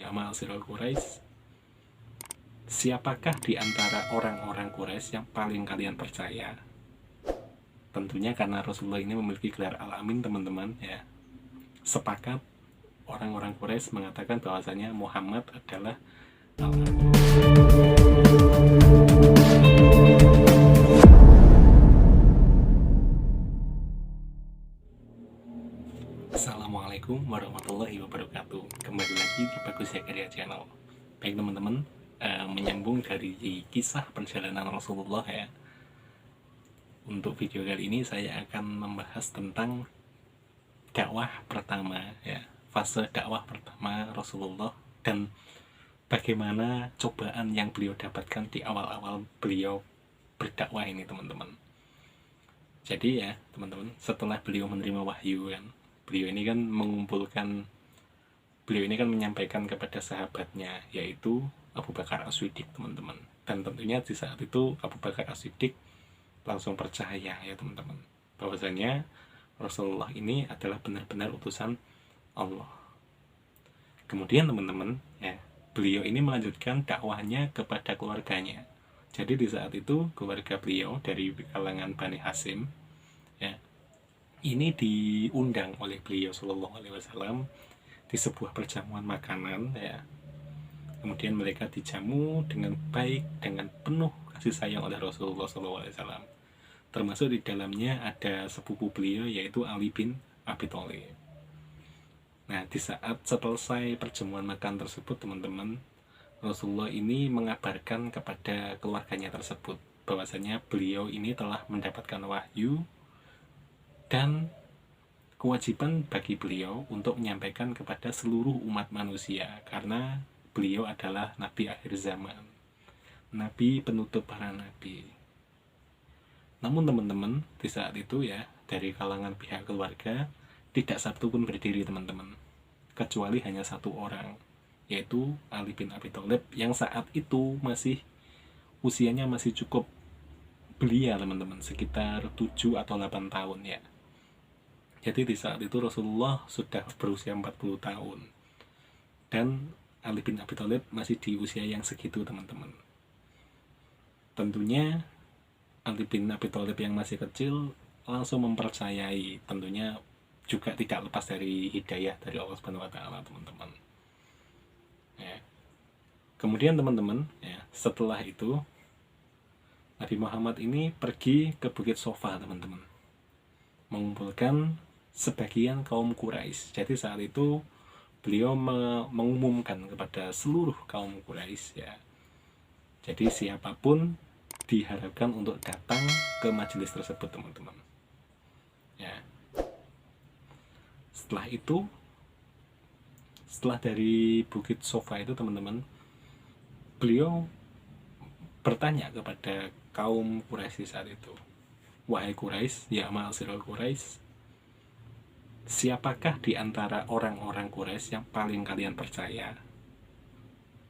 Ya ma'asyiral Quraisy, siapakah di antara orang-orang Quraisy yang paling kalian percaya? Tentunya karena Rasulullah ini memiliki gelar Al-Amin, teman-teman, ya. Sepakat orang-orang Quraisy mengatakan bahwasanya Muhammad adalah Al-Amin. Assalamualaikum warahmatullahi wabarakatuh. Kembali lagi di Bagus Ya Karya Channel. Baik teman-teman, menyambung dari kisah perjalanan Rasulullah, ya. Untuk video kali ini saya akan membahas tentang dakwah pertama, ya, fase dakwah pertama Rasulullah dan bagaimana cobaan yang beliau dapatkan di awal-awal beliau berdakwah ini, teman-teman. Jadi ya teman-teman, setelah beliau menerima wahyu kan, beliau ini kan menyampaikan kepada sahabatnya, yaitu Abu Bakar As-Siddiq, teman-teman. Dan tentunya di saat itu Abu Bakar As-Siddiq langsung percaya, ya teman-teman, bahwasanya Rasulullah ini adalah benar-benar utusan Allah. Kemudian teman-teman, ya, beliau ini melanjutkan dakwahnya kepada keluarganya. Jadi di saat itu keluarga beliau dari kalangan Bani Hasim, ya, ini diundang oleh beliau Shallallahu Alaihi Wasallam di sebuah perjamuan makanan, ya. Kemudian mereka dijamu dengan baik, dengan penuh kasih sayang oleh Rasulullah Shallallahu Alaihi Wasallam. Termasuk di dalamnya ada sepupu beliau, yaitu Ali bin Abi Thalib. Nah, di saat selesai perjamuan makan tersebut, teman-teman, Rasulullah ini mengabarkan kepada keluarganya tersebut bahwasanya beliau ini telah mendapatkan wahyu dan kewajiban bagi beliau untuk menyampaikan kepada seluruh umat manusia, karena beliau adalah Nabi akhir zaman, Nabi penutup para Nabi. Namun teman-teman, di saat itu ya, dari kalangan pihak keluarga tidak satu pun berdiri, teman-teman, kecuali hanya satu orang, yaitu Ali bin Abi Thalib, yang saat itu usianya masih cukup belia, teman-teman, sekitar 7 atau 8 tahun, ya. Jadi di saat itu Rasulullah sudah berusia 40 tahun dan Ali bin Abi Thalib masih di usia yang segitu, teman-teman. Tentunya Ali bin Abi Thalib yang masih kecil langsung mempercayai, tentunya juga tidak lepas dari hidayah dari Allah Subhanahu wa taala, teman-teman. Ya. Kemudian teman-teman, ya, setelah itu Nabi Muhammad ini pergi ke Bukit Sofa, teman-teman, mengumpulkan sebagian kaum Quraisy. Jadi saat itu beliau mengumumkan kepada seluruh kaum Quraisy, ya. Jadi siapapun diharapkan untuk datang ke majelis tersebut, teman-teman. Ya. Setelah dari Bukit Sofa itu, teman-teman, beliau bertanya kepada kaum Quraisy saat itu, wahai Quraisy, ya ma'asyiral Quraisy, siapakah di antara orang-orang Quraisy yang paling kalian percaya?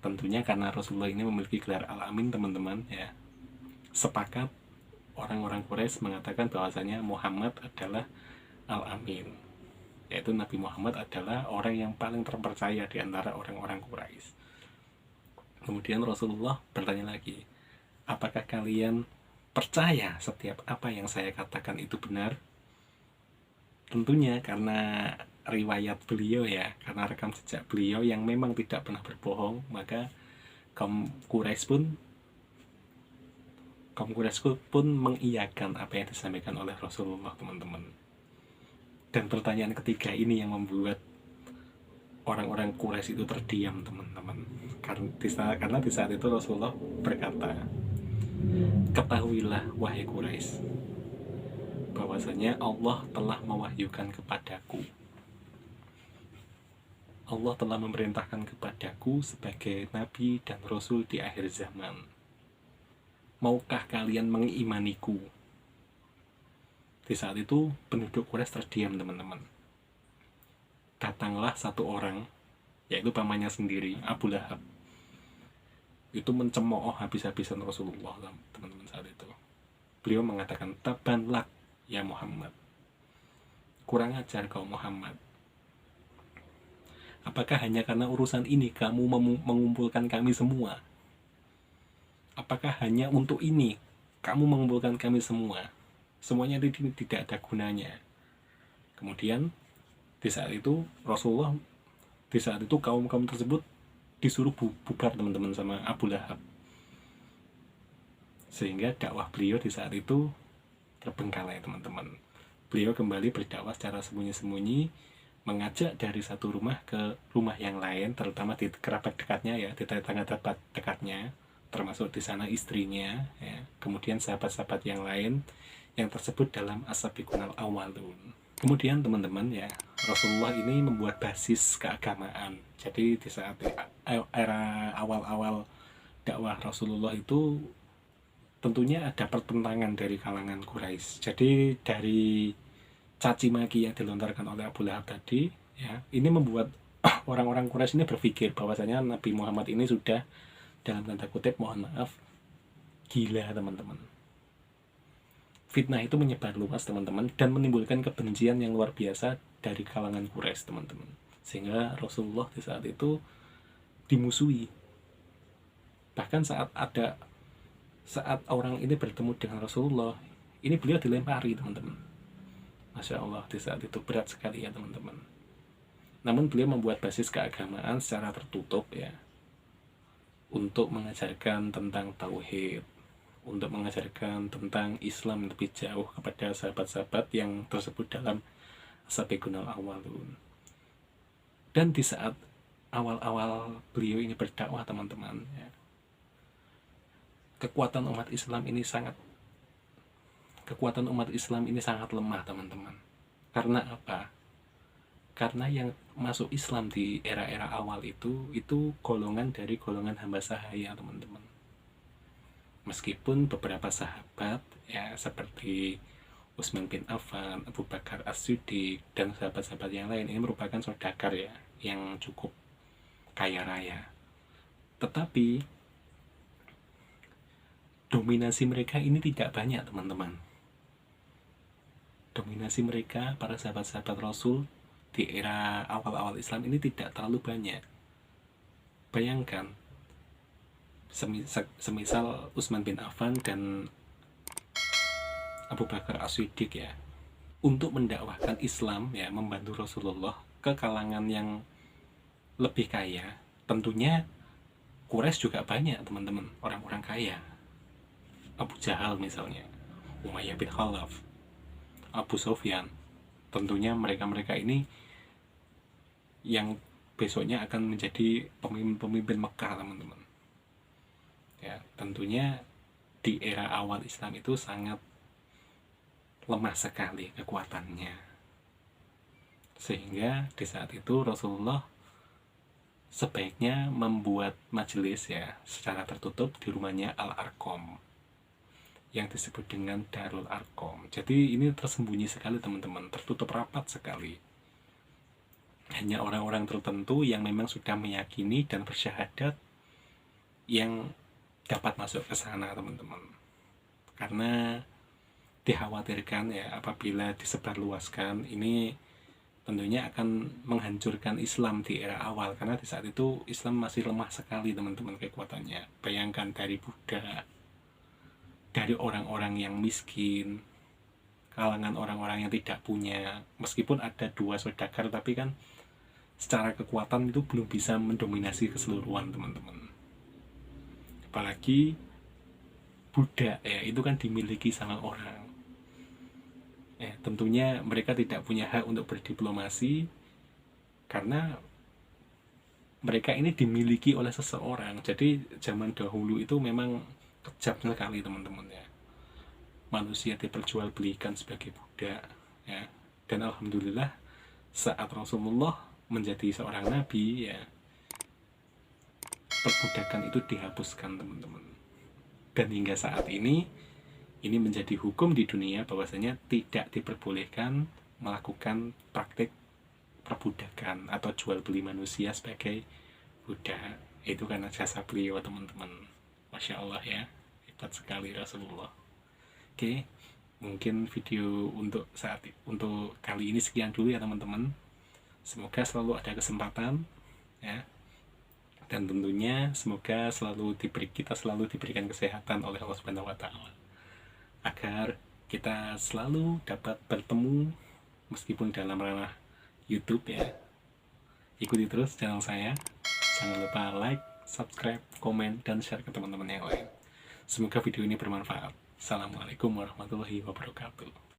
Tentunya karena Rasulullah ini memiliki gelar Al-Amin, teman-teman, ya. Sepakat orang-orang Quraisy mengatakan bahwasanya Muhammad adalah Al-Amin, yaitu Nabi Muhammad adalah orang yang paling terpercaya di antara orang-orang Quraisy. Kemudian Rasulullah bertanya lagi, apakah kalian percaya setiap apa yang saya katakan itu benar? Tentunya karena riwayat beliau, ya, karena rekam jejak beliau yang memang tidak pernah berbohong, maka kaum Quraisy pun mengiyakan apa yang disampaikan oleh Rasulullah, teman-teman. Dan pertanyaan ketiga ini yang membuat orang-orang Quraisy itu terdiam, teman-teman, karena di saat itu Rasulullah berkata, ketahuilah wahai Quraisy, bahwasanya Allah telah mewahyukan kepadaku, Allah telah memerintahkan kepadaku sebagai Nabi dan Rasul di akhir zaman. Maukah kalian mengimaniku? Di saat itu penduduk Quraisy terdiam, teman-teman. Datanglah satu orang, yaitu pamannya sendiri, Abu Lahab. Itu mencemooh habis-habisan Rasulullah, teman-teman, saat itu. Beliau mengatakan, taban lak ya Muhammad, kurang ajar kau Muhammad. Apakah hanya karena urusan ini kamu mengumpulkan kami semua? Apakah hanya untuk ini kamu mengumpulkan kami semua? Semuanya ini tidak ada gunanya. Kemudian di saat itu kaum tersebut disuruh bubar teman-teman sama Abu Lahab, sehingga dakwah beliau di saat itu terbengkalai teman-teman. Beliau kembali berdakwah secara sembunyi-sembunyi, mengajak dari satu rumah ke rumah yang lain, terutama di kerabat dekatnya ya, di tetangga dekatnya, termasuk di sana istrinya ya, kemudian sahabat-sahabat yang lain yang tersebut dalam as-sabiqunal awwalun. Kemudian teman-teman ya, Rasulullah ini membuat basis keagamaan. Jadi di saat era awal-awal dakwah Rasulullah itu tentunya ada pertentangan dari kalangan Quraisy. Jadi dari caci maki yang dilontarkan oleh Abu Lahab tadi ya, ini membuat orang-orang Quraisy ini berpikir bahwasanya Nabi Muhammad ini sudah, dalam tanda kutip mohon maaf, gila teman-teman. Fitnah itu menyebar luas teman-teman, dan menimbulkan kebencian yang luar biasa dari kalangan Quraisy teman-teman, sehingga Rasulullah di saat itu dimusuhi. Bahkan saat orang ini bertemu dengan Rasulullah, ini beliau dilempari teman-teman. Masya Allah, di saat itu berat sekali ya teman-teman. Namun beliau membuat basis keagamaan secara tertutup ya, untuk mengajarkan tentang tauhid, untuk mengajarkan tentang Islam lebih jauh kepada sahabat-sahabat yang tersebut dalam as-sabiqunal awwalun. Dan di saat awal-awal beliau ini berdakwah teman-teman ya, kekuatan umat Islam ini sangat lemah teman-teman. Karena apa? Karena yang masuk Islam di era-era awal itu golongan dari golongan hamba sahaya teman-teman. Meskipun beberapa sahabat ya seperti Utsman bin Affan, Abu Bakar As-Siddiq, dan sahabat-sahabat yang lain ini merupakan saudagar ya, yang cukup kaya raya. Tetapi dominasi mereka ini tidak banyak teman-teman. Dominasi mereka, para sahabat-sahabat Rasul di era awal-awal Islam ini tidak terlalu banyak. Bayangkan, semisal Utsman bin Affan dan Abu Bakar As-Siddiq ya, untuk mendakwahkan Islam ya, membantu Rasulullah ke kalangan yang lebih kaya. Tentunya Quraisy juga banyak teman-teman, orang-orang kaya. Abu Jahal misalnya, Umayyah bin Khalaf, Abu Sufyan. Tentunya mereka-mereka ini yang besoknya akan menjadi pemimpin Mekah teman-teman ya. Tentunya di era awal Islam itu sangat lemah sekali kekuatannya, sehingga di saat itu Rasulullah sebaiknya membuat majelis ya secara tertutup di rumahnya Al-Arqam yang disebut dengan Darul Arqam. Jadi ini tersembunyi sekali teman-teman, tertutup rapat sekali. Hanya orang-orang tertentu yang memang sudah meyakini dan bersyahadat yang dapat masuk ke sana teman-teman. Karena dikhawatirkan ya, apabila disebarluaskan ini tentunya akan menghancurkan Islam di era awal, karena di saat itu Islam masih lemah sekali teman-teman kekuatannya. Bayangkan dari budak, dari orang-orang yang miskin, kalangan orang-orang yang tidak punya, meskipun ada dua saudagar tapi kan secara kekuatan itu belum bisa mendominasi keseluruhan teman-teman. Apalagi budak ya, itu kan dimiliki sama orang ya, tentunya mereka tidak punya hak untuk berdiplomasi karena mereka ini dimiliki oleh seseorang. Jadi zaman dahulu itu memang kejam sekali teman-teman ya, manusia diperjualbelikan sebagai budak ya. Dan alhamdulillah saat Rasulullah menjadi seorang nabi ya, perbudakan itu dihapuskan teman-teman. Dan hingga saat ini menjadi hukum di dunia bahwasanya tidak diperbolehkan melakukan praktik perbudakan atau jual beli manusia sebagai budak. Itu karena jasa beliau teman-teman. Masya Allah ya, hebat sekali Rasulullah. Oke, mungkin video untuk kali ini sekian dulu ya teman-teman. Semoga selalu ada kesempatan ya. Dan tentunya semoga kita selalu diberikan kesehatan oleh Allah Subhanahu wa taala, agar kita selalu dapat bertemu meskipun dalam ranah YouTube ya. Ikuti terus channel saya. Jangan lupa like, subscribe, komen, dan share ke teman-teman yang lain. Semoga video ini bermanfaat. Assalamualaikum warahmatullahi wabarakatuh.